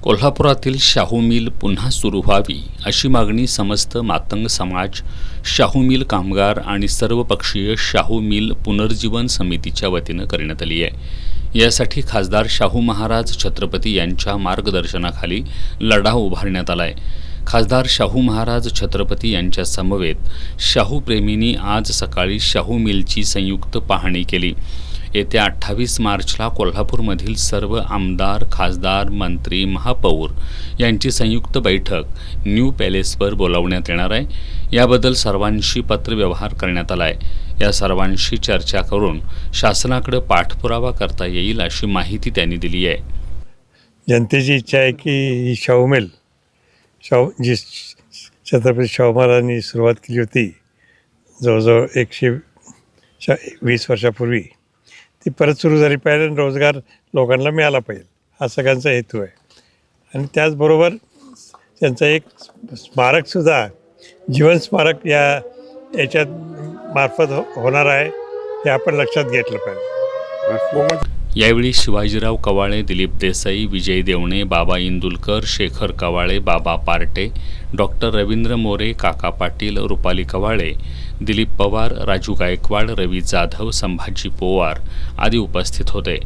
कोल्हापुरातील शाहू मिल पुन्हा सुरू व्हावी अशी मागणी समस्त मातंग समाज, शाहू मिल कामगार आणि सर्वपक्षीय शाहू मिल पुनर्जीवन समितीच्या वतीनं करण्यात आली आहे। यासाठी खासदार शाहू महाराज छत्रपती यांच्या मार्गदर्शनाखाली लढा उभारण्यात आला आहे। खासदार शाहू महाराज छत्रपती यांच्या समवेत शाहू प्रेमींनी आज सकाळी शाहू मिलची संयुक्त पाहणी केली। येत्या 28 मार्चला कोल्हापूरमधील सर्व आमदार, खासदार, मंत्री, महापौर यांची संयुक्त बैठक न्यू पॅलेसवर बोलावण्यात येणार आहे। याबद्दल सर्वांशी पत्रव्यवहार करण्यात आला आहे। या सर्वांशी चर्चा करून शासनाकडे पाठपुरावा करता येईल अशी माहिती त्यांनी दिली आहे। जनतेची इच्छा आहे की ही शाहू मिल जी छत्रपती शाहू महाराजांनी सुरुवात केली होती जवळजवळ 120 वर्षापूर्वी, ती परत सुरू झाली पाहिजे आणि रोजगार लोकांना मिळाला पाहिजे, हा सगळ्यांचा हेतू आहे। आणि त्याचबरोबर त्यांचं एक स्मारकसुद्धा, जीवन स्मारक याच्यात मार्फत होणार आहे, हे आपण लक्षात घेतलं पाहिजे। यावेळी शिवाजीराव कवाळे, दिलीप देसाई, विजय देवणे, बाबा इंदुलकर, शेखर कवाळे, बाबा पार्टे, डॉक्टर रवींद्र मोरे, काका पाटील, रुपाली कवाळे, दिलीप पवार, राजू गायकवाड, रवी जाधव, संभाजी पोवार आदी उपस्थित होते।